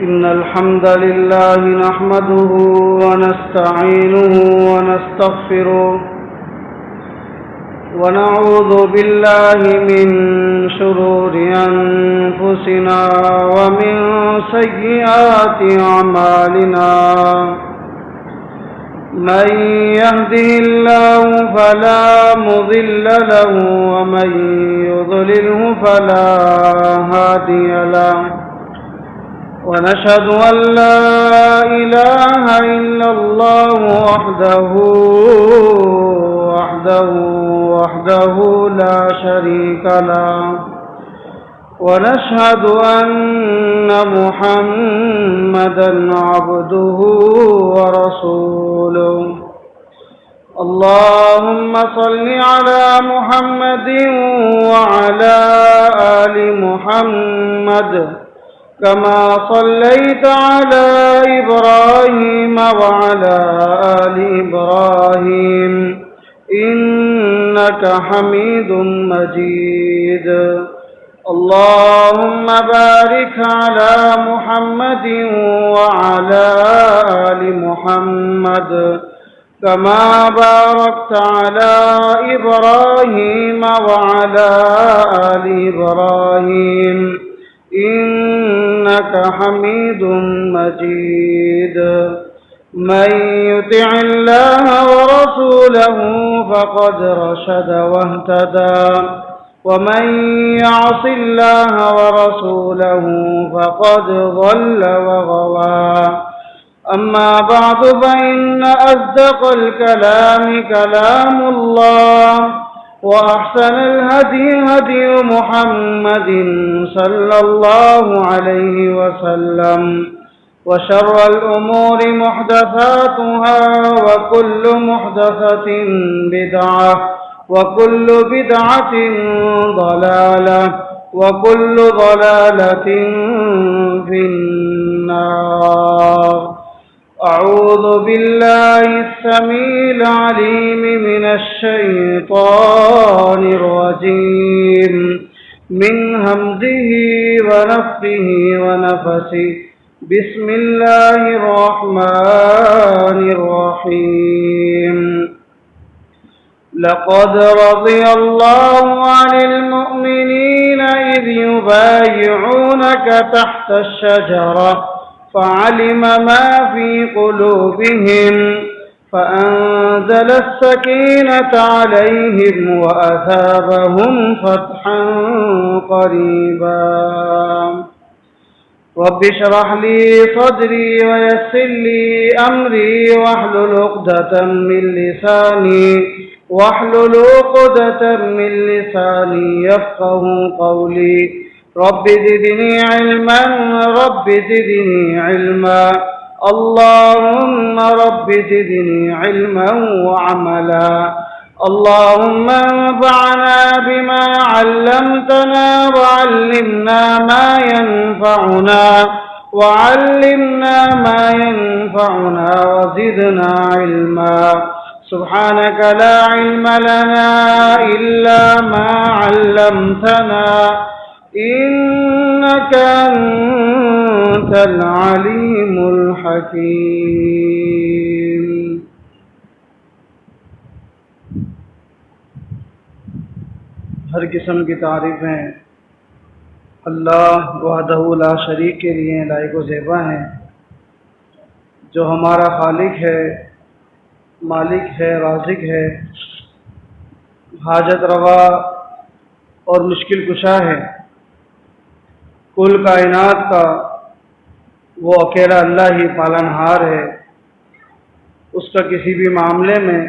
إن الحمد لله نحمده ونستعينه ونستغفره ونعوذ بالله من شرور أنفسنا ومن سيئات أعمالنا من يهده الله فلا مضل له ومن يضلله فلا هادي له ونشهد أن لا إله إلا الله وحده لا شريك له ونشهد أن محمدا عبده ورسوله اللهم صل على محمد وعلى آل محمد كما صليت على إبراهيم وعلى آل إبراهيم إنك حميد مجيد اللهم بارك على محمد وعلى آل محمد كما باركت على إبراهيم وعلى آل إبراهيم إنك حميد مجيد من يطع الله ورسوله فقد رشد واهتدى ومن يعص الله ورسوله فقد ضل وغوى أما بعد فإن أصدق الكلام كلام الله وأحسن الهدي هدي محمد صلى الله عليه وسلم وشر الأمور محدثاتها وكل محدثة بدعة وكل بدعة ضلالة وكل ضلالة في النار أعوذ بالله السميع العليم من الشيطان الرجيم من همزه ونفخه ونفسه بسم الله الرحمن الرحيم لقد رضي الله عن المؤمنين إذ يبايعونك تحت الشجرة فعلم ما في قلوبهم فأنزل السكينة عليهم وأثابهم فتحا قريبا رب اشرح لي صدري ويسر لي أمري واحلل عقدة من لساني يفقه قولي رب زدني علما اللهم رب زدني علما وعملا اللهم انفعنا بما علمتنا وعلمنا ما ينفعنا وزدنا علما سبحانك لا علم لنا إلا ما علمتنا إنك أنت العليم الحكيم ہر قسم کی تعریفیں اللہ وحدہ لا شریک کے لیے لائق و زیبا ہیں، جو ہمارا خالق ہے، مالک ہے، رازق ہے، حاجت روا اور مشکل کشا ہے۔ کل کائنات کا وہ اکیلا اللہ ہی پالنہار ہے، اس کا کسی بھی معاملے میں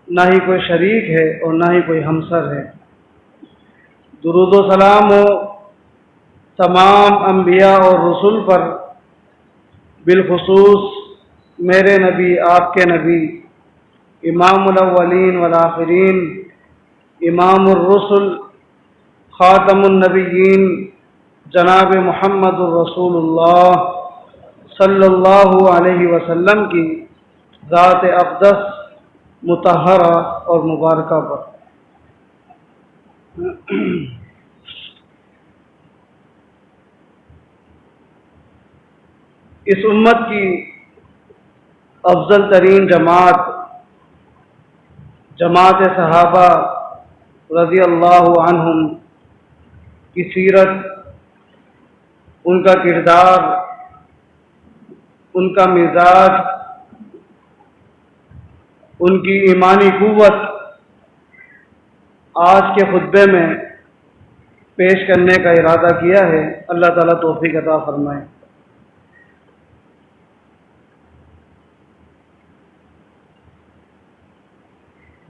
نہ ہی کوئی شریک ہے اور نہ ہی کوئی ہمسر ہے۔ درود و سلام ہو تمام انبیاء اور رسول پر، بالخصوص میرے نبی، آپ کے نبی، امام الاولین والآخرین، امام الرسل، خاتم النبیین، جناب محمد الرسول اللہ صلی اللہ علیہ وسلم کی ذات اقدس مطہرہ اور مبارکہ پر۔ اس امت کی افضل ترین جماعت جماعت صحابہ رضی اللہ عنہم کی سیرت، ان کا کردار، ان کا مزاج، ان کی ایمانی قوت آج کے خطبے میں پیش کرنے کا ارادہ کیا ہے۔ اللہ تعالیٰ توفیق عطا فرمائے۔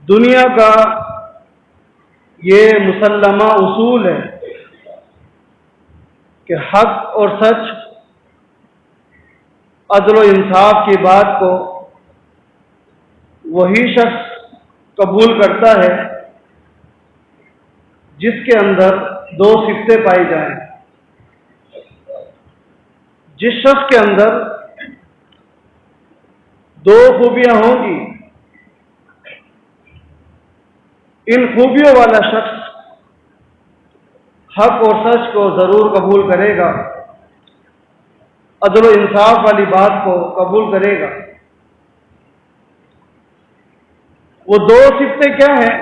دنیا کا یہ مسلمہ اصول ہے کہ حق اور سچ، عدل و انصاف کی بات کو وہی شخص قبول کرتا ہے جس کے اندر دو صفتیں پائی جائیں۔ جس شخص کے اندر دو خوبیاں ہوں گی، ان خوبیوں والا شخص حق اور سچ کو ضرور قبول کرے گا، عدل و انصاف والی بات کو قبول کرے گا۔ وہ دو صفتیں کیا ہیں؟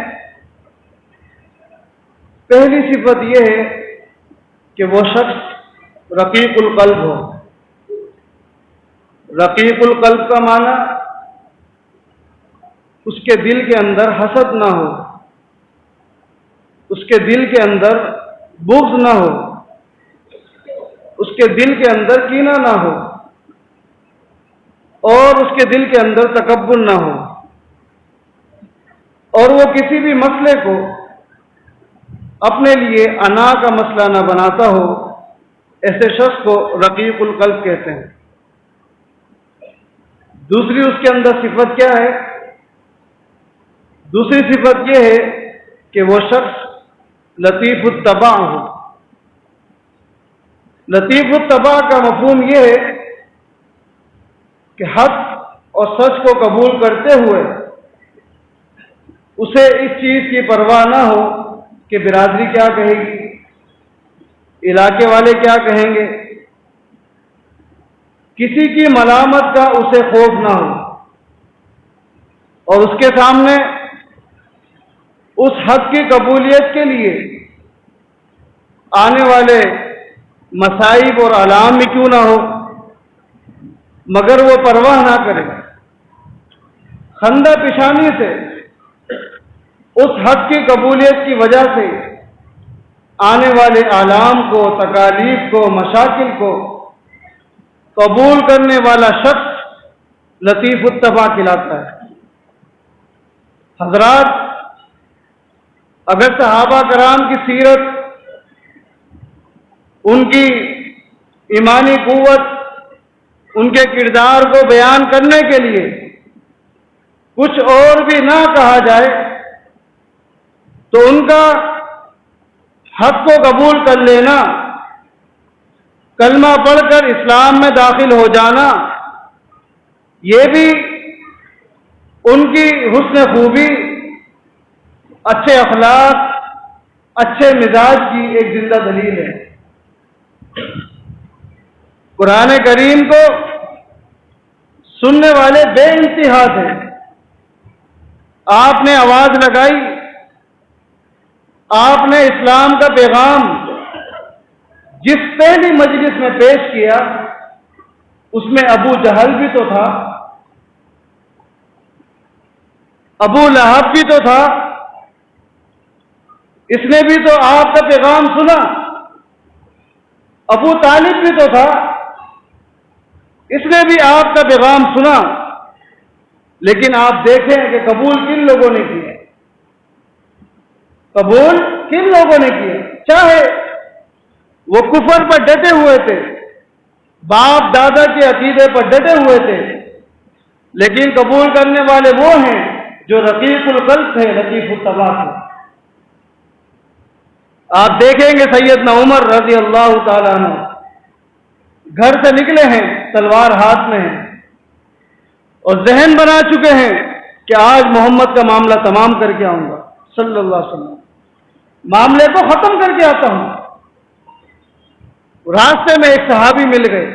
پہلی صفت یہ ہے کہ وہ شخص رقیق القلب ہو۔ رقیق القلب کا معنی اس کے دل کے اندر حسد نہ ہو، اس کے دل کے اندر بغض نہ ہو، اس کے دل کے اندر کینہ نہ ہو، اور اس کے دل کے اندر تکبر نہ ہو، اور وہ کسی بھی مسئلے کو اپنے لیے انا کا مسئلہ نہ بناتا ہو۔ ایسے شخص کو رقیق القلب کہتے ہیں۔ دوسری اس کے اندر صفت کیا ہے؟ دوسری صفت یہ ہے کہ وہ شخص لطیف الطبع ہو۔ لطیف الطبع کا مفہوم یہ ہے کہ حق اور سچ کو قبول کرتے ہوئے اسے اس چیز کی پرواہ نہ ہو کہ برادری کیا کہے گی، علاقے والے کیا کہیں گے، کسی کی ملامت کا اسے خوف نہ ہو، اور اس کے سامنے اس حق کی قبولیت کے لیے آنے والے مصائب اور آلام بھی کیوں نہ ہو مگر وہ پرواہ نہ کرے، خندہ پیشانی سے اس حق کی قبولیت کی وجہ سے آنے والے آلام کو، تکالیف کو، مشاکل کو قبول کرنے والا شخص لطیف الطبع کہلاتا ہے۔ حضرات، اگر صحابہ کرام کی سیرت، ان کی ایمانی قوت، ان کے کردار کو بیان کرنے کے لیے کچھ اور بھی نہ کہا جائے تو ان کا حق کو قبول کر لینا، کلمہ پڑھ کر اسلام میں داخل ہو جانا، یہ بھی ان کی حسن خوبی، اچھے اخلاق، اچھے مزاج کی ایک زندہ دلیل ہے۔ قرآن کریم کو سننے والے بے انتہا تھے۔ آپ نے آواز لگائی، آپ نے اسلام کا پیغام جس پہلی مجلس میں پیش کیا اس میں ابو جہل بھی تو تھا، ابو لہب بھی تو تھا، اس نے بھی تو آپ کا پیغام سنا، ابو طالب بھی تو تھا، اس نے بھی آپ کا پیغام سنا، لیکن آپ دیکھیں کہ قبول کن لوگوں نے کیا، قبول کن لوگوں نے کیا؟ چاہے وہ کفر پر ڈٹے ہوئے تھے، باپ دادا کے عقیدے پر ڈٹے ہوئے تھے، لیکن قبول کرنے والے وہ ہیں جو رقیق القلب تھے، لطیف الطبع تھے۔ آپ دیکھیں گے سیدنا عمر رضی اللہ تعالیٰ عنہ گھر سے نکلے ہیں، تلوار ہاتھ میں ہے، اور ذہن بنا چکے ہیں کہ آج محمد کا معاملہ تمام کر کے آؤں گا صلی اللہ علیہ وسلم، معاملے کو ختم کر کے آتا ہوں۔ راستے میں ایک صحابی مل گئے،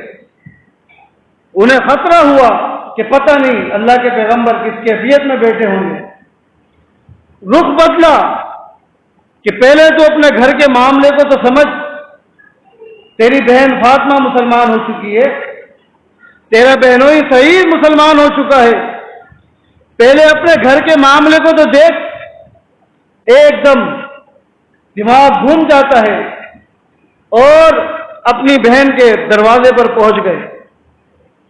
انہیں خطرہ ہوا کہ پتہ نہیں اللہ کے پیغمبر کس کیفیت میں بیٹھے ہوں گے. رخ بدلا کہ پہلے تو اپنے گھر کے معاملے کو تو سمجھ. تیری بہن فاطمہ مسلمان ہو چکی ہے، تیرا بہنوئی سعید مسلمان ہو چکا ہے. پہلے اپنے گھر کے معاملے کو تو دیکھ. ایک دم دماغ گھوم جاتا ہے اور اپنی بہن کے دروازے پر پہنچ گئے.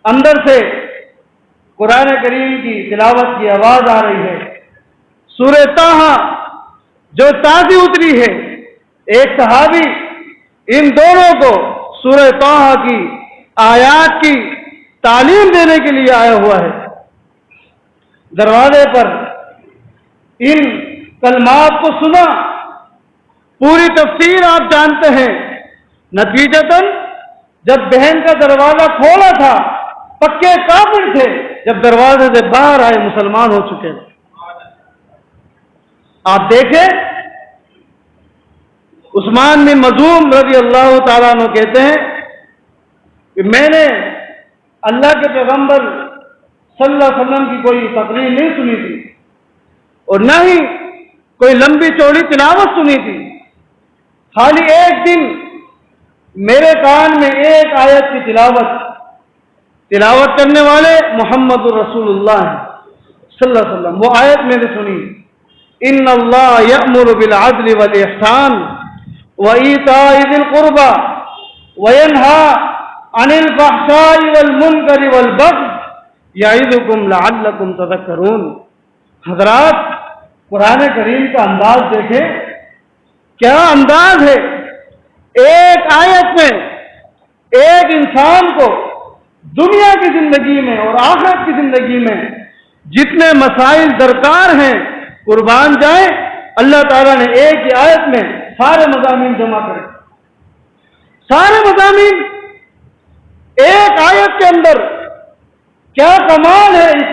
اندر سے قرآن کریم کی تلاوت کی آواز آ رہی ہے. سورہ طٰہٰ جو تازی اتری ہے. ایک صحابی ان دونوں کو سورہ طٰہٰ کی آیات کی تعلیم دینے کے لیے آیا ہوا ہے. دروازے پر ان کلمات کو سنا. پوری تفسیر آپ جانتے ہیں. نتیجتاً جب بہن کا دروازہ کھولا تھا پکے کافر تھے، جب دروازے سے باہر آئے مسلمان ہو چکے تھے. آپ دیکھیں عثمان بن مظعون رضی اللہ تعالیٰ عنہ کہتے ہیں کہ میں نے اللہ کے پیغمبر صلی اللہ علیہ وسلم کی کوئی تقریر نہیں سنی تھی اور نہ ہی کوئی لمبی چوڑی تلاوت سنی تھی. خالی ایک دن میرے کان میں ایک آیت کی تلاوت کرنے والے محمد الرسول اللہ صلی اللہ علیہ وسلم، وہ آیت میں نے سنی. ان اللہ یأمر بالعدل والاحسان وایتاء ذی القربى وینہی عن الفحشاء والمنکر والبغی یعظکم لعلکم تذکرون. حضرات قرآن کریم کا انداز دیکھیں، کیا انداز ہے. ایک آیت میں ایک انسان کو دنیا کی زندگی میں اور آخرت کی زندگی میں جتنے مسائل درکار ہیں قربان جائیں، اللہ تعالیٰ نے ایک ہی آیت میں سارے مضامین جمع کرے. سارے مضامین ایک آیت کے اندر. کیا کمال ہے اس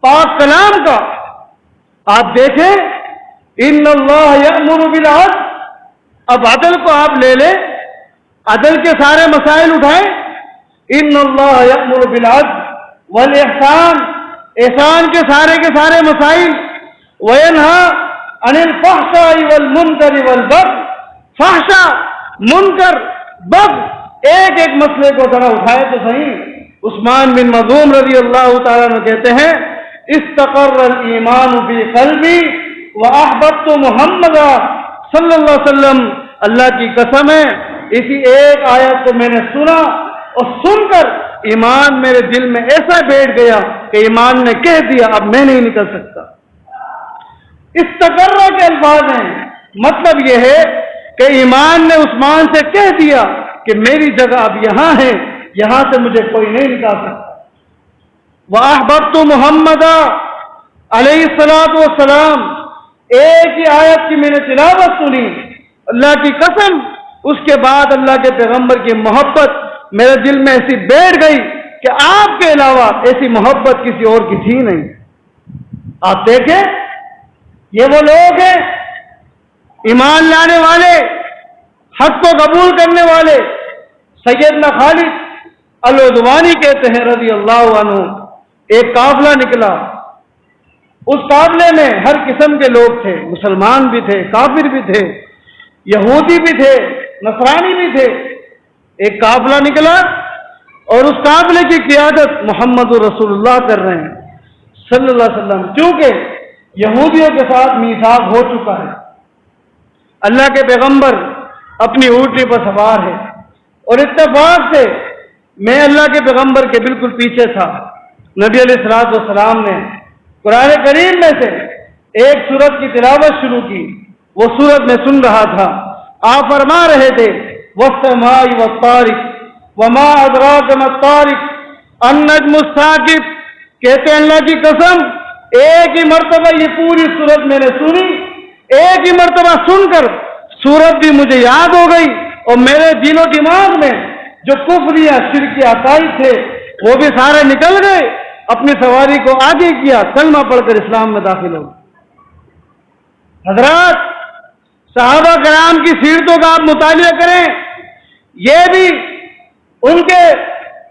پاک کلام کا. آپ دیکھیں ان اللہ یأمر بالعدل. اب عدل کو آپ لے لیں، عدل کے سارے مسائل اٹھائیں. ان اللہ یأمر بالعدل والاحسان، احسان کے سارے مسائل. وینہی عن الفحشاء والمنکر والبغی، فحشا منکر بغی، ایک ایک مسئلے کو ذرا اٹھائے تو صحیح. عثمان بن مظعون رضی اللہ تعالیٰ عنہ کہتے ہیں استقر الایمان فی قلبی واحببت محمد صلی اللہ علیہ وسلم. اللہ کی قسم ہے اسی ایک آیت کو میں نے سنا اور سن کر ایمان میرے دل میں ایسا بیٹھ گیا کہ ایمان نے کہہ دیا اب میں نہیں نکل سکتا. استقرہ کے الفاظ ہیں، مطلب یہ ہے کہ ایمان نے عثمان سے کہہ دیا کہ میری جگہ اب یہاں ہے، یہاں سے مجھے کوئی نہیں نکال سکتا. وَأَحْبَبْتُ مُحَمَّدًا علیہ الصلوۃ والسلام، ایک ہی آیت کی میں نے تلاوت سنی. اللہ کی قسم اس کے بعد اللہ کے پیغمبر کی محبت میرے دل میں ایسی بیٹھ گئی کہ آپ کے علاوہ ایسی محبت کسی اور کی تھی نہیں. آپ دیکھیں یہ وہ لوگ ہیں ایمان لانے والے، حق کو قبول کرنے والے. سیدنا خالد العدوانی کہتے ہیں رضی اللہ عنہ، ایک قافلہ نکلا. اس قافلے میں ہر قسم کے لوگ تھے، مسلمان بھی تھے، کافر بھی تھے، یہودی بھی تھے، نصرانی بھی تھے. ایک قافلہ نکلا اور اس قافلے کی قیادت محمد رسول اللہ کر رہے ہیں صلی اللہ علیہ وسلم، کیونکہ یہودیوں کے ساتھ میثاق ہو چکا ہے. اللہ کے پیغمبر اپنی اونٹنی پر سوار ہے اور اتفاق سے میں اللہ کے پیغمبر کے بالکل پیچھے تھا. نبی علیہ الصلوۃ والسلام نے قرآن کریم میں سے ایک سورت کی تلاوت شروع کی. وہ سورت میں سن رہا تھا. آپ فرما رہے تھے والسماء والطارق وما ادراک ما الطارق النجم الثاقب. کہتے ہیں اللہ کی قسم ایک ہی مرتبہ یہ پوری سورت میں نے سنی، ایک ہی مرتبہ سن کر سورت بھی مجھے یاد ہو گئی اور میرے دل و دماغ میں جو کفر یا شرک عقائد تھے وہ بھی سارے نکل گئے. اپنی سواری کو آگے کیا، کلمہ پڑھ کر اسلام میں داخل ہو. حضرات صحابہ کرام کی سیرتوں کا آپ مطالعہ کریں، یہ بھی ان کے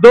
2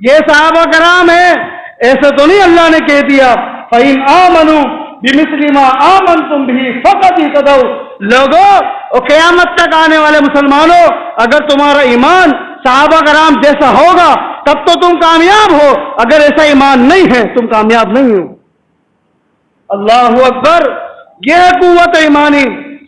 یہ صحابہ کرام ہیں، ایسا تو نہیں اللہ نے کہہ دیا فَإِنْ آمَنُوا بِمِثْلِ مَا آمَنْتُمْ بِهِ فَقَدْ اهْتَدَوْا۔ لوگوں اور قیامت تک آنے والے مسلمانوں، اگر تمہارا ایمان صحابہ کرام جیسا ہوگا تب تو تم کامیاب ہو، اگر ایسا ایمان نہیں ہے تم کامیاب نہیں ہو۔ اللہ اکبر، یہ ہے قوت ایمانی۔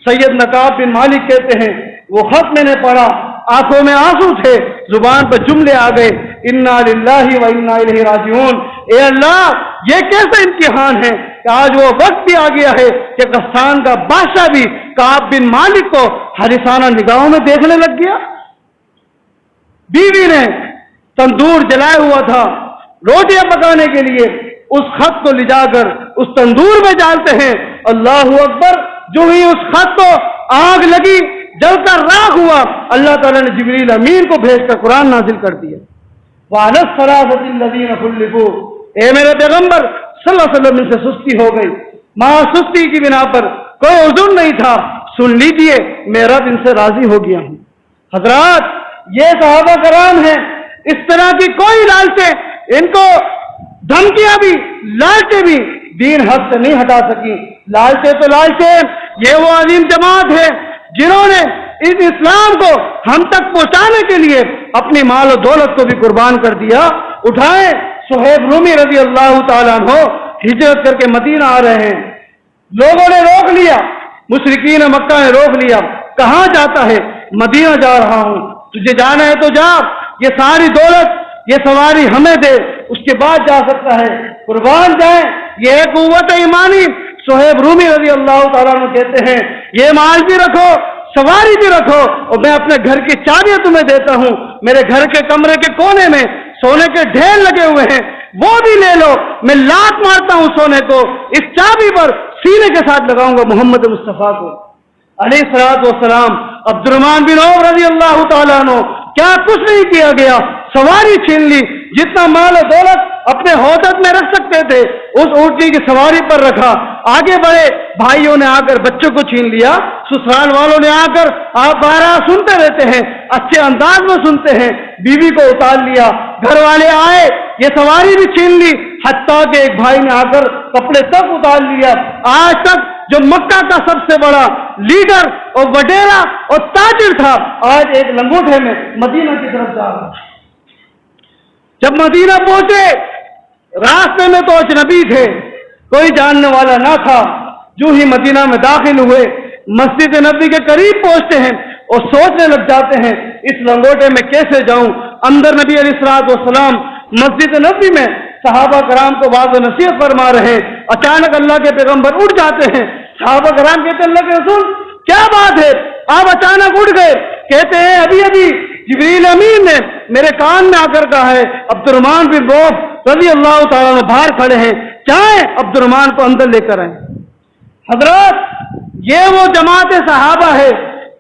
سید کعب بن مالک کہتے ہیں وہ خط میں نے پڑھا، آنکھوں میں آنسو تھے، زبان پر جملے آ گئے، انا للہ و انا الیہ راجعون۔ اے اللہ، یہ کیسا امتحان ہے کہ آج وہ وقت بھی آ گیا ہے کہ غسان کا بادشاہ بھی کعب بن مالک کو حارثانہ نگاہوں میں دیکھنے لگ گیا۔ بیوی نے تندور جلایا ہوا تھا روٹیاں پکانے کے لیے، اس خط کو لے جا کر اس تندور میں ڈالتے ہیں، اللہ اکبر، جو ہی اس خط کو آگ لگی، جل کر راکھ ہوا، اللہ تعالیٰ نے جبریل امین کو بھیج کر قرآن نازل کر دیا۔ وَعَلَى الثَّلَاثَةِ الَّذِينَ خُلِّفُوا، اے میرے پیغمبر صلی اللہ علیہ وسلم سے سستی ہو گئی، ماں سستی کی بنا پر کوئی عذر نہیں تھا، سن لیجئے میں رب ان سے راضی ہو گیا ہوں۔ حضرات، یہ صحابہ کرام ہیں، اس طرح کی کوئی لالچیں، ان کو دھمکیاں بھی، لالچیں بھی دین حق سے نہیں ہٹا سکی۔ لالچیں تو لالچیں، یہ وہ عظیم جماعت ہے جنہوں نے اس اسلام کو ہم تک پہنچانے کے لیے اپنی مال و دولت کو بھی قربان کر دیا۔ اٹھائیں، صہیب رومی رضی اللہ تعالیٰ عنہ ہجرت کر کے مدینہ آ رہے ہیں، لوگوں نے روک لیا، مشرکین مکہ نے روک لیا، کہاں جاتا ہے؟ مدینہ جا رہا ہوں، تجھے جانا ہے تو جا، یہ ساری دولت، یہ سواری ہمیں دے، اس کے بعد جا سکتا ہے، قربان جائیں۔ یہ ہے قوت ایمانی۔ صہیب رومی رضی اللہ تعالیٰ عنہ کہتے ہیں یہ مال بھی رکھو، سواری بھی رکھو، اور میں اپنے گھر کی چابیاں تمہیں دیتا ہوں، میرے گھر کے کمرے کے کونے میں سونے کے ڈھیر لگے ہوئے ہیں، وہ بھی لے لو، میں لات مارتا ہوں سونے کو، اس چابی پر سینے کے ساتھ لگاؤں گا محمد مصطفیٰ کو علیہ الصلوۃ والسلام۔ عبد الرحمن بن عوف رضی اللہ تعالیٰ عنہ، کیا کچھ نہیں کیا گیا، سواری چھین لی، جتنا مال و دولت اپنے حوضت میں رکھ سکتے تھے اس اونٹنی کی سواری پر رکھا، آگے بڑھے، بھائیوں نے آ کر بچوں کو چھین لیا، سسرال والوں نے آ کر، آپ بارہ سنتے رہتے ہیں، اچھے انداز میں سنتے ہیں، بیوی کو اتار لیا، گھر والے آئے، یہ سواری بھی چھین لی، حتیٰ کہ ایک بھائی نے آ کر کپڑے تک اتار لیا۔ آج تک جو مکہ کا سب سے بڑا لیڈر اور وڈیرا اور تاجر تھا، آج ایک لنگوٹے میں مدینہ کی طرف جا رہا۔ جب مدینہ پہنچے، راستے میں تو اجنبی تھے، کوئی جاننے والا نہ تھا، جو ہی مدینہ میں داخل ہوئے، مسجد نبی کے قریب پہنچتے ہیں اور سوچنے لگ جاتے ہیں اس لنگوٹے میں کیسے جاؤں۔ اندر نبی علیہ الصلوۃ والسلام مسجد نبی میں صحابہ کرام کو واضح نصیحت فرما رہے ہیں، اچانک اللہ کے پیغمبر اٹھ جاتے ہیں۔ صحابہ کرام کہتے ہیں اللہ کے رسول کیا بات ہے، آپ اچانک اٹھ گئے؟ کہتے ہیں ابھی ابھی جبریل امین نے میرے کان میں آ کر کہا ہے عبد الرحمن بن عوف رضی اللہ تعالیٰ عنہ باہر کھڑے ہیں، چاہیں عبد الرحمن کو اندر لے کر آئیں۔ حضرات، یہ وہ جماعت صحابہ ہے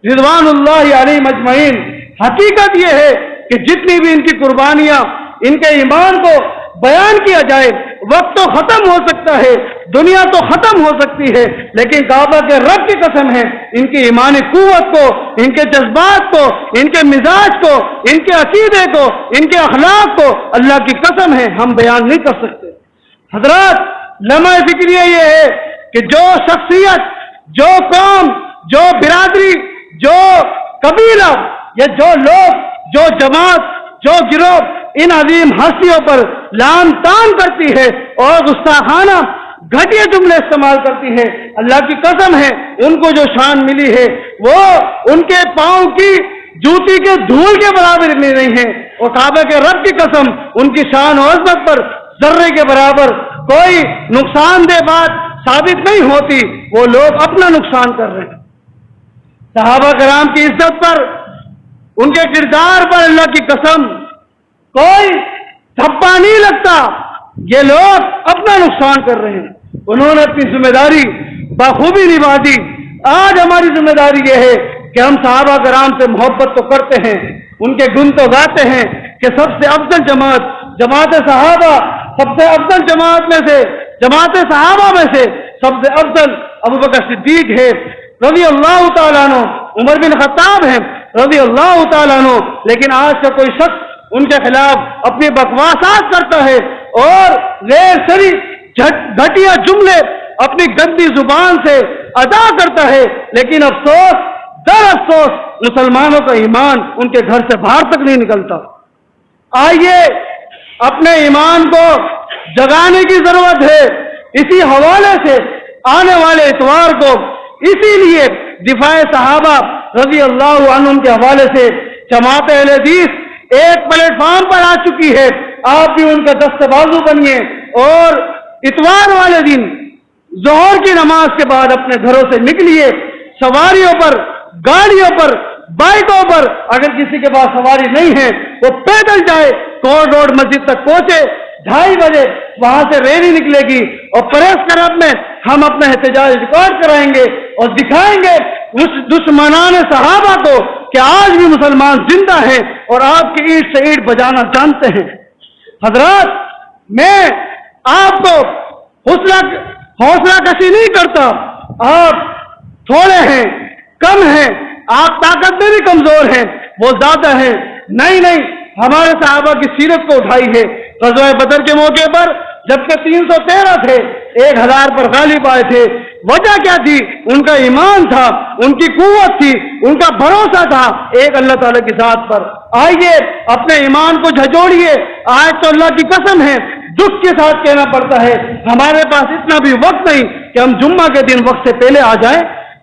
رضوان اللہ علیہم اجمعین۔ حقیقت یہ ہے کہ جتنی بھی ان کی قربانیاں، ان کے ایمان کو بیان کیا جائے، وقت تو ختم ہو سکتا ہے، دنیا تو ختم ہو سکتی ہے، لیکن کعبہ کے رب کی قسم ہے، ان کی ایمانی قوت کو، ان کے جذبات کو، ان کے مزاج کو، ان کے عقیدے کو، ان کے اخلاق کو، اللہ کی قسم ہے ہم بیان نہیں کر سکتے۔ حضرات، لمحہ فکریہ یہ ہے کہ جو شخصیت، جو قوم، جو برادری، جو قبیلہ یا جو لوگ، جو جماعت، جو گروہ ان عظیم ہستیوں پر لعن طعن کرتی ہے اور گستاخانہ گھٹیا جملے استعمال کرتی ہے، اللہ کی قسم ہے ان کو جو شان ملی ہے وہ ان کے پاؤں کی جوتی کے دھول کے برابر میں نہیں ہے، اور کعبہ کے رب کی قسم ان کی شان و عظمت پر ذرے کے برابر کوئی نقصان دہ بات ثابت نہیں ہوتی، وہ لوگ اپنا نقصان کر رہے ہیں۔ صحابہ کرام کی عزت پر، ان کے کردار پر اللہ کی قسم کوئی دھبا نہیں لگتا، یہ لوگ اپنا نقصان کر رہے ہیں۔ انہوں نے اپنی ذمہ داری بخوبی نبھا دی۔ آج ہماری ذمہ داری یہ ہے کہ ہم صحابہ کرام سے محبت تو کرتے ہیں، ان کے گن تو گاتے ہیں کہ سب سے افضل جماعت صحابہ، سب سے افضل جماعت میں سے، جماعت صحابہ میں سے سب سے افضل ابوبکر صدیق ہے رضی اللہ تعالیٰ عنہ، عمر بن خطاب ہے رضی اللہ تعالیٰ عنہ، لیکن آج کا کوئی شخص ان کے خلاف اپنی بکواسات کرتا ہے اور غیر سری گھٹیا جملے اپنی گندی زبان سے ادا کرتا ہے، لیکن افسوس در افسوس مسلمانوں کا ایمان ان کے گھر سے باہر تک نہیں نکلتا۔ آئیے اپنے ایمان کو جگانے کی ضرورت ہے۔ اسی حوالے سے آنے والے اتوار کو اسی لیے دفاع صحابہ رضی اللہ عنہم کے حوالے سے جماعت اہل حدیث ایک پلیٹ فارم پر آ چکی ہے۔ آپ بھی ان کا دست بازو بنیے اور اتوار والے دن ظہر کی نماز کے بعد اپنے گھروں سے نکلیے، سواریوں پر، گاڑیوں پر، بائکوں پر، اگر کسی کے پاس سواری نہیں ہے وہ پیدل جائے، کورٹ روڈ مسجد تک پہنچے، 2:30 بجے وہاں سے ریلی نکلے گی اور پریس کلب میں ہم اپنا احتجاج ریکارڈ کرائیں گے اور دکھائیں گے اس دشمنان صحابہ کو کہ آج بھی مسلمان زندہ ہیں اور آپ کی اینٹ سے اینٹ بجانا جانتے ہیں۔ حضرات، میں آپ کو حوصلہ کشی نہیں کرتا، آپ تھوڑے ہیں، کم ہیں، آپ طاقت میں بھی کمزور ہیں، وہ زیادہ ہیں۔ نہیں، ہمارے صحابہ کی سیرت کو اٹھائی ہے۔ غزوہ بدر کے موقع پر جبکہ 313 تھے، 1000 پر غالب آئے تھے، وجہ کیا تھی؟ ان کا ایمان تھا، ان کی قوت تھی، ان کا بھروسہ تھا ایک اللہ تعالیٰ کی ذات پر۔ آئیے اپنے ایمان کو جھجوڑیے۔ آج تو اللہ کی قسم ہے، دکھ کے ساتھ کہنا پڑتا ہے، ہمارے پاس اتنا بھی وقت نہیں کہ ہم جمعہ کے دن وقت سے پہلے آ جائیں۔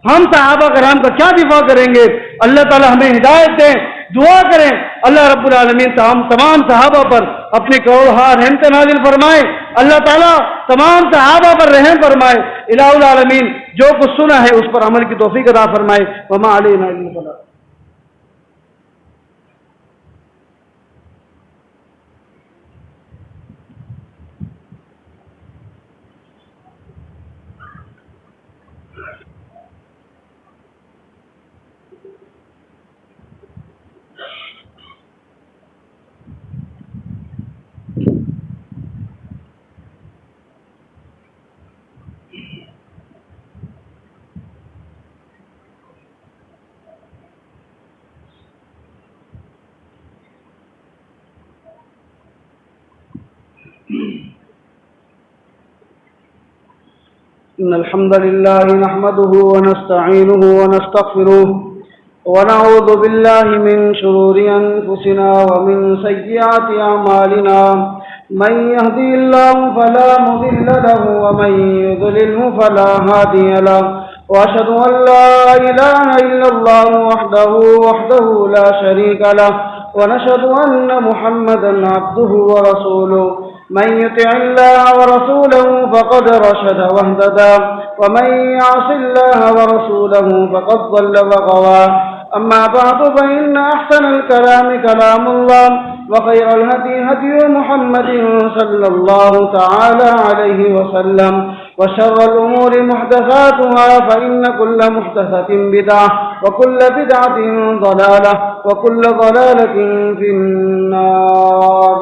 ہم صحابہ کرام کا کیا دفاع کریں گے؟ اللہ تعالیٰ ہمیں ہدایت دیں، دعا کریں اللہ رب العالمین تمام صحابہ پر اپنی کروڑہا رحمت نازل فرمائے، اللہ تعالیٰ تمام صحابہ پر رحم فرمائے، الہ العالمین جو کچھ سنا ہے اس پر عمل کی توفیق عطا فرمائے۔ وما علینا الا البلاغ۔ إن الحمد لله نحمده ونستعينه ونستغفره ونعوذ بالله من شرور أنفسنا ومن سيئات أعمالنا من يهدي الله فلا مضل له ومن يضلله فلا هادي له وأشهد أن لا إله إلا الله وحده لا شريك له ونشهد أن محمدا عبده ورسوله من يطع الله ورسوله فقد رشد واهتدى ومن يعص الله ورسوله فقد ضل وغوى أما بعد فإن أحسن الكلام كلام الله وخير الهدي هدي محمد صلى الله تعالى عليه وسلم وشر الأمور محدثاتها فإن كل محدثة بدعة وكل بدعة ضلالة وكل ضلالة في النار۔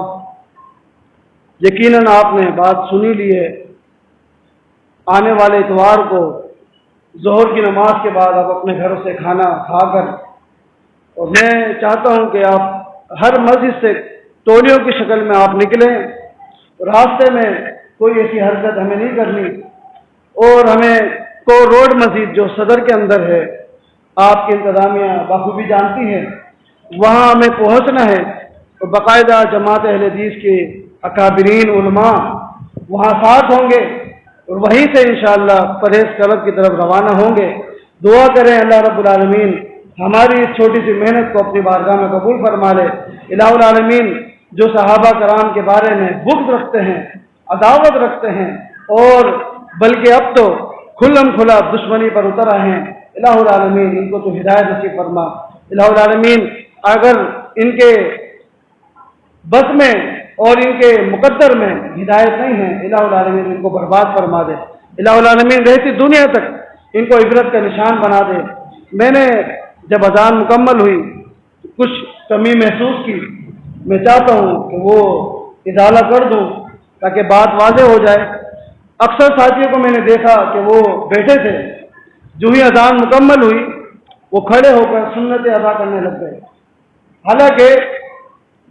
یقیناً آپ نے بات سنی لی ہے، آنے والے اتوار کو ظہر کی نماز کے بعد آپ اپنے گھروں سے کھانا کھا کر، اور میں چاہتا ہوں کہ آپ ہر مسجد سے ٹولیوں کی شکل میں آپ نکلیں، راستے میں کوئی ایسی حرکت ہمیں نہیں کرنی، اور ہمیں کو روڈ مسجد جو صدر کے اندر ہے، آپ کی انتظامیہ بخوبی جانتی ہے، وہاں ہمیں پہنچنا ہے، اور باقاعدہ جماعت اہل حدیث کے اکابرین علماء وہاں ساتھ ہوں گے، اور وہیں سے انشاءاللہ پرہیز کلب کی طرف روانہ ہوں گے۔ دعا کریں اللہ رب العالمین ہماری اس چھوٹی سی محنت کو اپنی بارگاہ میں قبول فرما لے۔ الہ العالمین جو صحابہ کرام کے بارے میں بغض رکھتے ہیں، عداوت رکھتے ہیں، اور بلکہ اب تو کھلم کھلا دشمنی پر اتر آئے ہیں، الہ العالمین ان کو تو ہدایت نصیب فرما۔ الہ العالمین اگر ان کے بس میں اور ان کے مقدر میں ہدایت نہیں ہے، الہ العالمین ان کو برباد فرما دے۔ الہ العالمین رہتی دنیا تک ان کو عبرت کا نشان بنا دے۔ میں نے جب اذان مکمل ہوئی کچھ کمی محسوس کی، میں چاہتا ہوں کہ وہ ازالہ کر دوں تاکہ بات واضح ہو جائے۔ اکثر ساتھیوں کو میں نے دیکھا کہ وہ بیٹھے تھے، جو ہی اذان مکمل ہوئی وہ کھڑے ہو کر سنتیں ادا کرنے لگ گئے، حالانکہ